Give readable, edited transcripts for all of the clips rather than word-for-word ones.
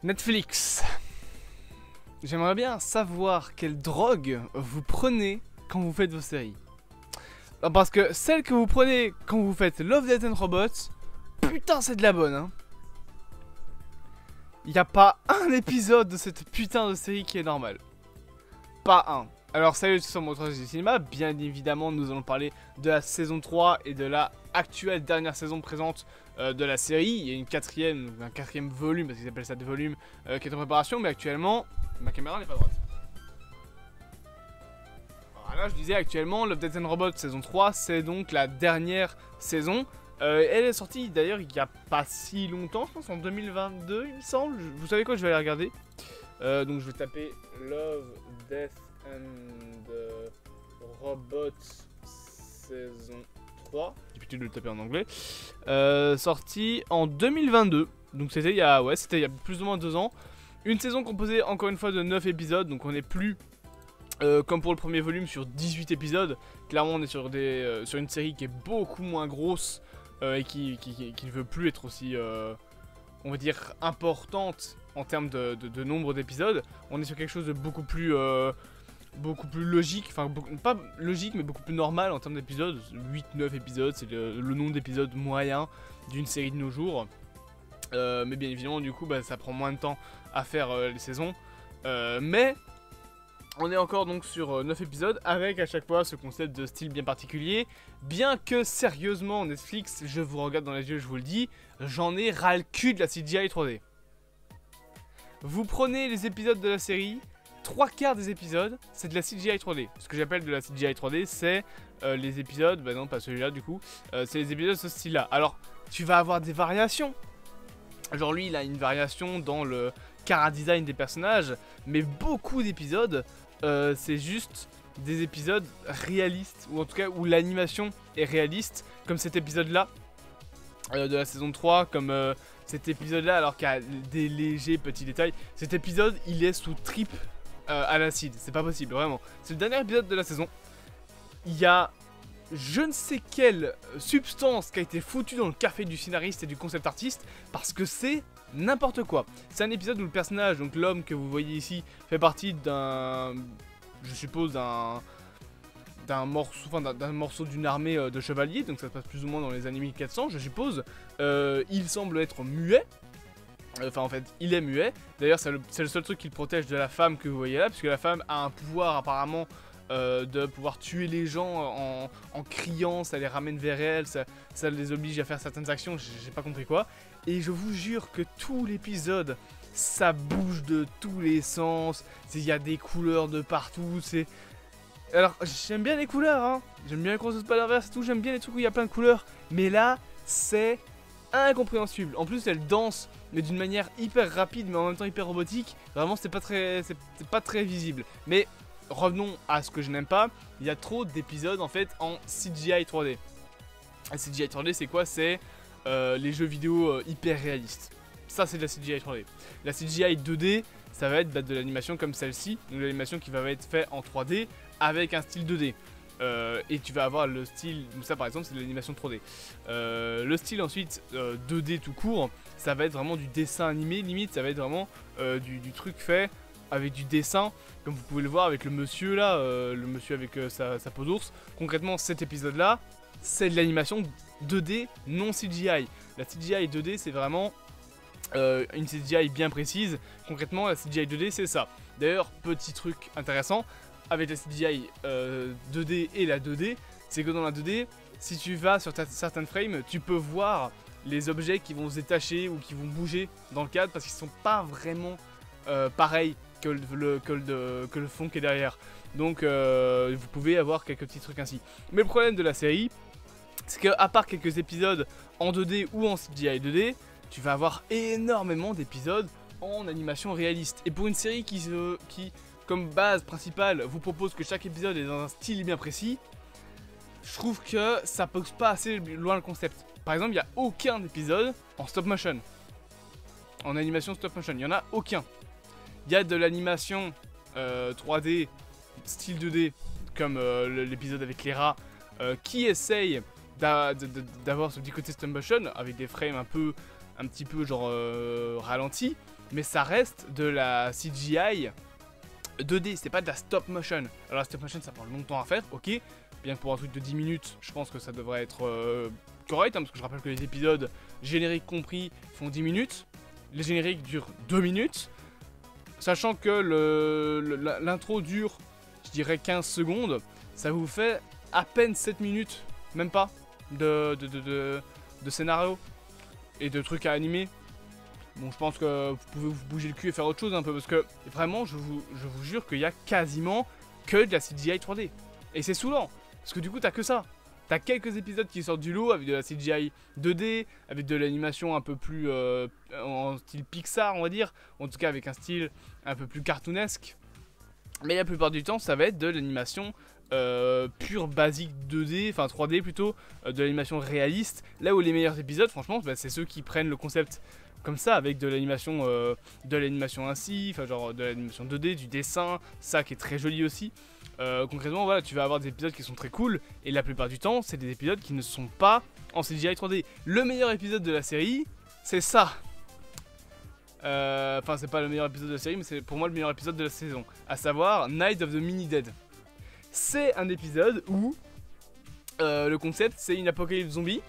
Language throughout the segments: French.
Netflix. J'aimerais bien savoir quelle drogue vous prenez quand vous faites vos séries. Parce que celle que vous prenez quand vous faites Love, Death and Robots, putain c'est de la bonne hein. Y a pas un épisode de cette putain de série qui est normal. Pas un. Alors salut sur mon du cinéma, bien évidemment nous allons parler de la saison 3 et de la actuelle dernière saison présente de la série. Il y a un quatrième volume, parce qu'ils appellent ça des volumes, qui est en préparation, mais actuellement, ma caméra n'est pas droite. Alors là je disais actuellement, Love, Death and Robots saison 3, c'est donc la dernière saison. Elle est sortie d'ailleurs il n'y a pas si longtemps, je pense en 2022 il me semble. Vous savez quoi, je vais aller regarder. Donc je vais taper Love, Death and Robots saison 3. J'ai l'habitude de le taper en anglais. Sorti en 2022. Donc c'était il y a plus ou moins 2 ans. Une saison composée encore une fois de 9 épisodes. Donc on n'est plus comme pour le premier volume sur 18 épisodes. Clairement on est sur une série qui est beaucoup moins grosse et qui ne veut plus être aussi on va dire importante en termes de nombre d'épisodes. On est sur quelque chose de beaucoup plus logique, enfin pas logique mais beaucoup plus normal en termes d'épisodes. 8-9 épisodes, c'est le nombre d'épisodes moyen d'une série de nos jours. Mais bien évidemment du coup ça prend moins de temps à faire les saisons. Mais on est encore donc sur 9 épisodes avec à chaque fois ce concept de style bien particulier. Bien que sérieusement Netflix, je vous regarde dans les yeux, je vous le dis, j'en ai ras le cul de la CGI 3D. Vous prenez les épisodes de la série, 3/4 des épisodes, c'est de la CGI 3D. Ce que j'appelle de la CGI 3D, c'est les épisodes, bah non pas celui-là du coup, c'est les épisodes de ce style-là. Alors, tu vas avoir des variations. Genre lui, il a une variation dans le chara-design des personnages, mais beaucoup d'épisodes, c'est juste des épisodes réalistes, ou en tout cas où l'animation est réaliste, comme cet épisode-là de la saison 3, comme cet épisode-là, alors qu'il y a des légers petits détails. Cet épisode, il est sous trip à l'acide, c'est pas possible, vraiment. C'est le dernier épisode de la saison. Il y a je ne sais quelle substance qui a été foutue dans le café du scénariste et du concept artiste, parce que c'est n'importe quoi. C'est un épisode où le personnage, donc l'homme que vous voyez ici, fait partie d'un, je suppose d'un morceau d'une armée de chevaliers, donc ça se passe plus ou moins dans les années 1400 je suppose. Il semble être muet. Enfin en fait il est muet. D'ailleurs c'est le seul truc qui le protège de la femme que vous voyez là, puisque la femme a un pouvoir apparemment de pouvoir tuer les gens en criant, ça les ramène vers elle, ça les oblige à faire certaines actions, j'ai pas compris quoi. Et je vous jure que tout l'épisode, ça bouge de tous les sens, il y a des couleurs de partout, c'est... Alors j'aime bien les couleurs, hein, j'aime bien les courses de Spider-Verse et tout, j'aime bien les trucs où il y a plein de couleurs, mais là, c'est incompréhensible. En plus elle danse, mais d'une manière hyper rapide, mais en même temps hyper robotique, vraiment c'est pas très visible. Mais... revenons à ce que je n'aime pas, il y a trop d'épisodes en fait en CGI 3D. La CGI 3D c'est quoi? C'est les jeux vidéo hyper réalistes. Ça c'est de la CGI 3D. La CGI 2D ça va être de l'animation comme celle-ci, donc l'animation qui va être faite en 3D avec un style 2D. Et tu vas avoir le style, ça par exemple c'est de l'animation 3D. Le style ensuite 2D tout court, ça va être vraiment du dessin animé, limite ça va être vraiment du truc fait avec du dessin, comme vous pouvez le voir avec le monsieur là, le monsieur avec sa peau d'ours. Concrètement cet épisode là, c'est de l'animation 2D non CGI. La CGI 2D c'est vraiment une CGI bien précise. Concrètement la CGI 2D c'est ça. D'ailleurs petit truc intéressant avec la CGI 2D et la 2D, c'est que dans la 2D, si tu vas sur certaines frames, tu peux voir les objets qui vont se détacher ou qui vont bouger dans le cadre parce qu'ils sont pas vraiment pareils que le fond qui est derrière. Donc vous pouvez avoir quelques petits trucs ainsi. Mais le problème de la série, c'est qu'à part quelques épisodes en 2D ou en CGI 2D, tu vas avoir énormément d'épisodes en animation réaliste. Et pour une série qui comme base principale, vous propose que chaque épisode est dans un style bien précis, je trouve que ça pousse pas assez loin le concept. Par exemple, il n'y a aucun épisode en stop motion. En animation stop motion, il n'y en a aucun. Il y a de l'animation 3D, style 2D, comme l'épisode avec les rats, qui essaye d'avoir ce petit côté stop motion, avec des frames un petit peu genre ralentis. mais ça reste de la CGI 2D, c'est pas de la stop motion. Alors la stop motion ça prend longtemps à faire, ok, bien que pour un truc de 10 minutes, je pense que ça devrait être correct, hein, parce que je rappelle que les épisodes, génériques compris, font 10 minutes, les génériques durent 2 minutes, sachant que l'intro dure, je dirais 15 secondes, ça vous fait à peine 7 minutes, même pas, de scénario et de trucs à animer. Bon, je pense que vous pouvez vous bouger le cul et faire autre chose un peu, parce que vraiment, je vous jure qu'il y a quasiment que de la CGI 3D. Et c'est saoulant, parce que du coup, t'as que ça. T'as quelques épisodes qui sortent du lot avec de la CGI 2D, avec de l'animation un peu plus en style Pixar, on va dire. En tout cas, avec un style un peu plus cartoonesque. Mais la plupart du temps, ça va être de l'animation pure basique 2D, enfin 3D plutôt, de l'animation réaliste. Là où les meilleurs épisodes, franchement, bah, c'est ceux qui prennent le concept comme ça, avec de l'animation ainsi, enfin genre de l'animation 2D, du dessin, ça qui est très joli aussi. Concrètement, voilà, tu vas avoir des épisodes qui sont très cool, et la plupart du temps, c'est des épisodes qui ne sont pas en CGI 3D. Le meilleur épisode de la série, c'est ça. Enfin, c'est pas le meilleur épisode de la série, mais c'est pour moi le meilleur épisode de la saison, à savoir Night of the Mini-Dead. C'est un épisode où le concept, c'est une apocalypse zombie,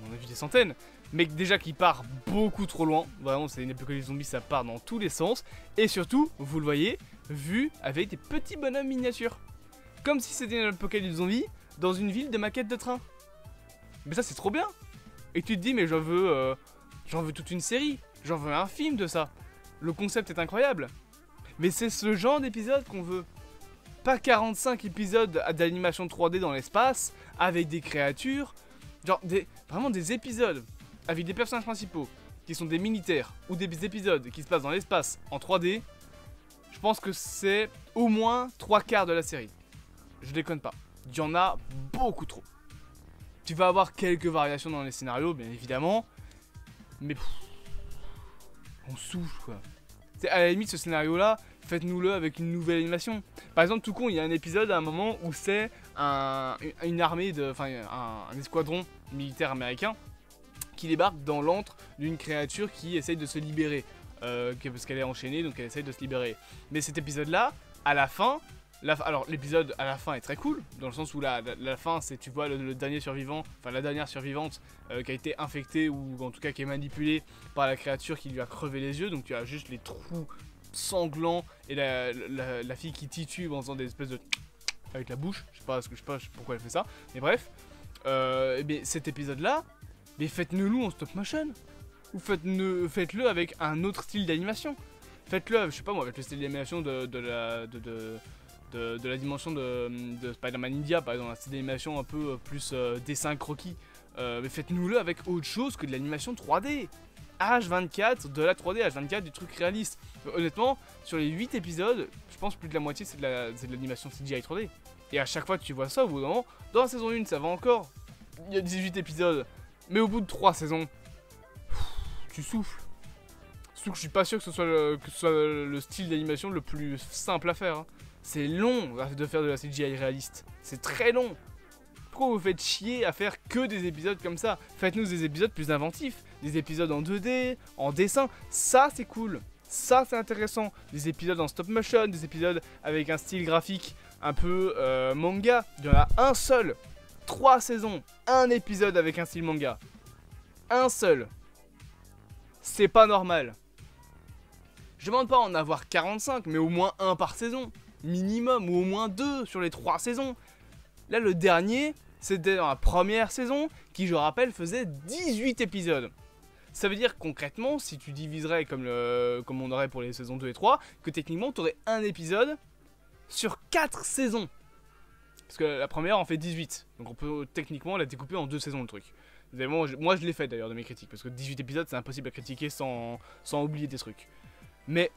on en a vu des centaines, mais déjà qui part beaucoup trop loin. Vraiment, c'est une apocalypse zombie, ça part dans tous les sens. Et surtout, vous le voyez, vu avec des petits bonhommes miniatures. Comme si c'était une apocalypse zombie dans une ville de maquettes de train. Mais ça, c'est trop bien. Et tu te dis, mais j'en veux toute une série. J'en veux un film de ça. Le concept est incroyable. Mais c'est ce genre d'épisode qu'on veut. Pas 45 épisodes d'animation 3D dans l'espace, avec des créatures. Genre, vraiment des épisodes avec des personnages principaux qui sont des militaires ou des épisodes qui se passent dans l'espace en 3D, je pense que c'est au moins 3/4 de la série. Je déconne pas. Il y en a beaucoup trop. Tu vas avoir quelques variations dans les scénarios, bien évidemment, mais on souffle quoi. À la limite, ce scénario-là, faites-nous-le avec une nouvelle animation. Par exemple, tout con, il y a un épisode à un moment où c'est une armée, un escadron militaire américain qui débarque dans l'antre d'une créature qui essaye de se libérer. Parce qu'elle est enchaînée, donc elle essaye de se libérer. Mais cet épisode-là, à la fin, alors l'épisode à la fin est très cool, dans le sens où la fin, c'est tu vois le dernier survivant, enfin la dernière survivante qui a été infectée ou en tout cas qui est manipulée par la créature qui lui a crevé les yeux, donc tu as juste les trous sanglants et la fille qui titube en faisant des espèces de avec la bouche, je sais pas pourquoi elle fait ça, mais bref, et bien cet épisode-là, mais faites-le en stop motion, ou faites-le avec un autre style d'animation. Faites-le, je sais pas moi, avec le style d'animation de la dimension de Spider-Man India, par exemple, un style d'animation un peu plus dessin croquis. Mais faites-nous-le avec autre chose que de l'animation 3D. H24, de la 3D, H24, du truc réaliste. Honnêtement, sur les 8 épisodes, je pense plus de la moitié c'est de l'animation CGI 3D. Et à chaque fois que tu vois ça, au bout d'un moment, dans la saison 1, ça va encore. Il y a 18 épisodes. Mais au bout de 3 saisons, tu souffles. Surtout que je suis pas sûr que ce soit le style d'animation le plus simple à faire. Hein. C'est long de faire de la CGI réaliste. C'est très long. Pourquoi vous faites chier à faire que des épisodes comme ça? Faites-nous des épisodes plus inventifs. Des épisodes en 2D, en dessin. Ça, c'est cool. Ça, c'est intéressant. Des épisodes en stop motion, des épisodes avec un style graphique un peu manga. Il y en a un seul. 3 saisons. Un épisode avec un style manga. Un seul. C'est pas normal. Je demande pas en avoir 45, mais au moins un par saison. Minimum, ou au moins 2 sur les 3 saisons. Là, le dernier, c'était dans la première saison, qui, je rappelle, faisait 18 épisodes. Ça veut dire concrètement, si tu diviserais comme on aurait pour les saisons 2 et 3, que techniquement, tu aurais un épisode sur 4 saisons. Parce que la première en fait 18. Donc on peut techniquement la découper en 2 saisons, le truc. Moi, je l'ai fait d'ailleurs de mes critiques, parce que 18 épisodes, c'est impossible à critiquer sans oublier des trucs. Mais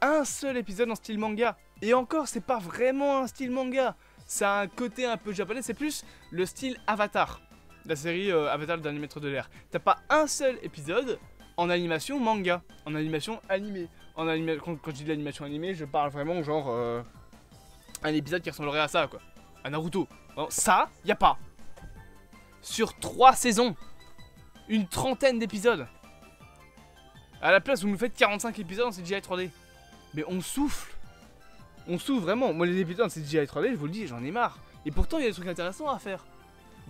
un seul épisode en style manga. Et encore, c'est pas vraiment un style manga. Ça a un côté un peu japonais, c'est plus le style Avatar. La série Avatar, le dernier maître de l'air. T'as pas un seul épisode en animation manga. En animation animée. Quand je dis de l'animation animée, je parle vraiment genre... un épisode qui ressemblerait à ça, quoi. À Naruto. Alors, ça, y a pas. Sur 3 saisons. Une trentaine d'épisodes. À la place, vous nous faites 45 épisodes en CGI 3D. Mais on souffle. On souffle vraiment. Moi, les épisodes en CGI 3D, je vous le dis, j'en ai marre. Et pourtant, il y a des trucs intéressants à faire.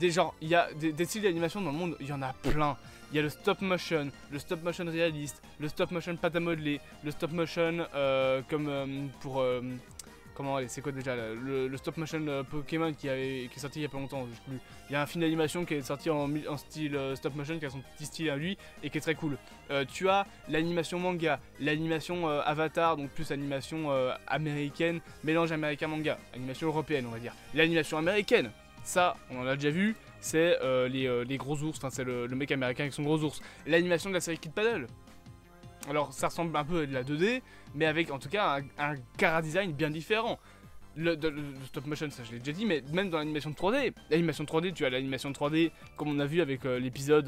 Il y a des styles d'animation dans le monde, il y en a plein. Il y a le stop motion réaliste, le stop motion pâte à modeler, le stop motion comment allez, c'est quoi déjà le stop motion Pokémon qui est sorti il y a pas longtemps, je sais plus. Il y a un film d'animation qui est sorti en style stop motion qui a son petit style à lui et qui est très cool. Tu as l'animation manga, l'animation Avatar, donc plus animation américaine, mélange américain-manga, animation européenne on va dire. L'animation américaine, ça on en a déjà vu, c'est les gros ours, enfin c'est le mec américain avec son gros ours. L'animation de la série Kid Paddle. Alors ça ressemble un peu à de la 2D, mais avec en tout cas un chara-design bien différent. Le stop motion, ça je l'ai déjà dit, mais même dans l'animation de 3D, l'animation 3D, tu as l'animation 3D comme on a vu avec l'épisode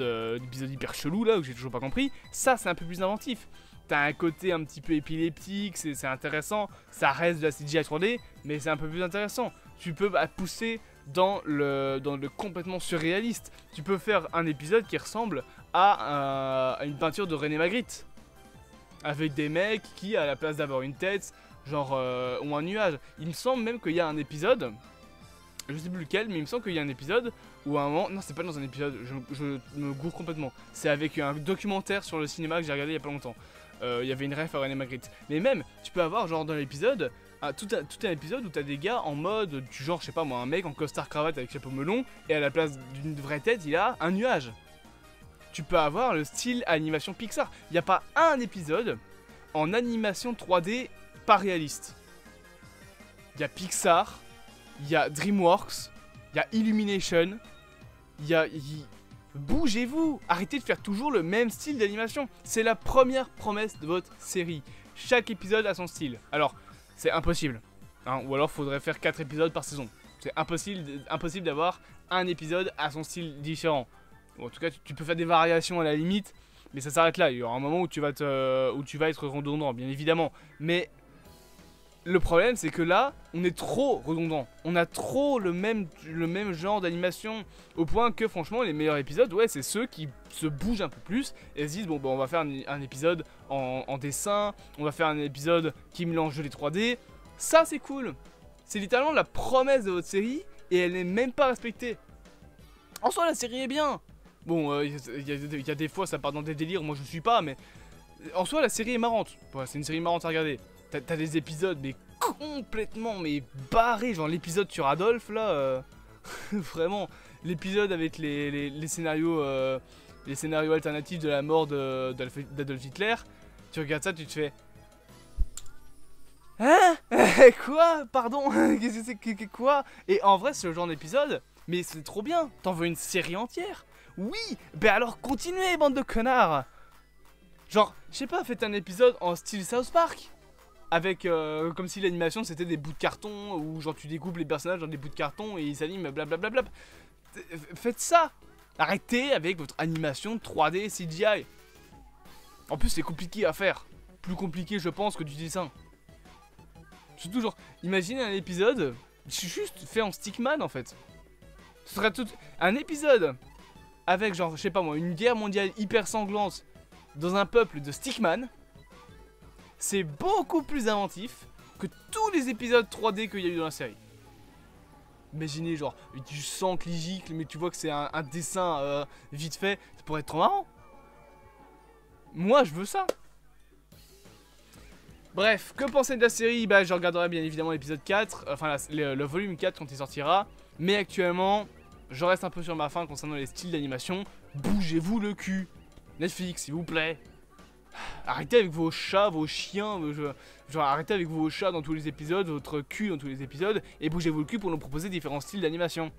hyper chelou là, que j'ai toujours pas compris, ça c'est un peu plus inventif. T'as un côté un petit peu épileptique, c'est intéressant, ça reste de la CGI 3D, mais c'est un peu plus intéressant. Tu peux pousser dans le complètement surréaliste. Tu peux faire un épisode qui ressemble à une peinture de René Magritte. Avec des mecs qui, à la place d'avoir une tête, genre, ont un nuage. Il me semble même qu'il y a un épisode, je sais plus lequel, mais il me semble qu'il y a un épisode où à un moment, non c'est pas dans un épisode, je me gourre complètement. C'est avec un documentaire sur le cinéma que j'ai regardé il y a pas longtemps. Il y avait une ref à René Magritte. Mais même, tu peux avoir genre dans l'épisode, tout un épisode où t'as des gars en mode, du genre, je sais pas moi, un mec en costard cravate avec chapeau melon, et à la place d'une vraie tête, il a un nuage. Tu peux avoir le style animation Pixar. Il n'y a pas un épisode en animation 3D pas réaliste. Il y a Pixar, il y a DreamWorks, il y a Illumination, bougez-vous, arrêtez de faire toujours le même style d'animation. C'est la première promesse de votre série. Chaque épisode a son style. Alors, c'est impossible. Hein, ou alors, faudrait faire 4 épisodes par saison. C'est impossible d'avoir un épisode à son style différent. Bon, en tout cas, tu peux faire des variations à la limite, mais ça s'arrête là. Il y aura un moment où tu vas être redondant, bien évidemment. Mais le problème, c'est que là, on est trop redondant. On a trop le même genre d'animation, au point que, franchement, les meilleurs épisodes, ouais, c'est ceux qui se bougent un peu plus et se disent, bon, bah, on va faire un épisode en dessin, on va faire un épisode qui mélange les 3D. Ça, c'est cool. C'est littéralement la promesse de votre série et elle n'est même pas respectée. En soi, la série est bien. Bon, il y a des fois ça part dans des délires, moi je suis pas, mais en soi la série est marrante. Ouais, c'est une série marrante à regarder. T'as des épisodes mais complètement barrés, genre l'épisode sur Adolphe là, vraiment, l'épisode avec les scénarios alternatifs de la mort d'Adolf Hitler. Tu regardes ça, tu te fais... Hein? Quoi? Pardon? Qu'est-ce que c'est? Quoi? Et en vrai c'est le genre d'épisode, mais c'est trop bien, t'en veux une série entière? Oui, ben alors continuez, bande de connards. Genre, je sais pas, faites un épisode en style South Park. Avec, comme si l'animation c'était des bouts de carton, ou genre tu découpes les personnages dans des bouts de carton et ils s'animent blablabla. Faites ça. Arrêtez avec votre animation 3D CGI. En plus c'est compliqué à faire. Plus compliqué je pense que du dessin. Surtout genre, imaginez un épisode juste fait en stickman en fait. Ce serait tout un épisode avec genre, je sais pas moi, une guerre mondiale hyper sanglante dans un peuple de stickman. C'est beaucoup plus inventif que tous les épisodes 3D qu'il y a eu dans la série. Imaginez genre du sang qui gicle, mais tu vois que c'est un dessin vite fait, ça pourrait être trop marrant. Moi je veux ça. Bref, que penser de la série? Bah je regarderai bien évidemment l'épisode 4, enfin le volume 4 quand il sortira. Mais actuellement, je reste un peu sur ma faim concernant les styles d'animation. Bougez-vous le cul. Netflix, s'il vous plaît. Arrêtez avec vos chats, vos chiens, genre arrêtez avec vos chats dans tous les épisodes, votre cul dans tous les épisodes, et bougez-vous le cul pour nous proposer différents styles d'animation.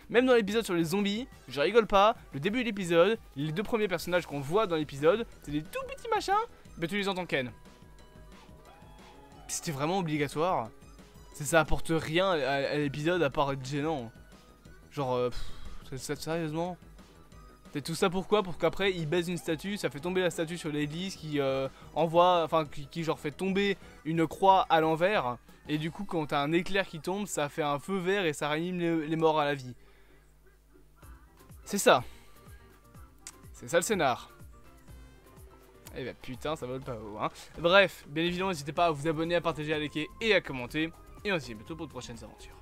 Même dans l'épisode sur les zombies, je rigole pas, le début de l'épisode, les 2 premiers personnages qu'on voit dans l'épisode, c'est des tout petits machins, mais tu les entends ken. C'était vraiment obligatoire. Ça apporte rien à l'épisode à part être gênant. Genre, sérieusement? C'est tout ça pourquoi? Pour qu'après il baise une statue, ça fait tomber la statue sur l'église qui qui genre fait tomber une croix à l'envers. Et du coup quand t'as un éclair qui tombe, ça fait un feu vert et ça ranime les morts à la vie. C'est ça. C'est ça le scénar. Eh bah putain, ça vole pas haut, hein. Bref, bien évidemment, n'hésitez pas à vous abonner, à partager, à liker et à commenter. Et on se dit à bientôt pour de prochaines aventures.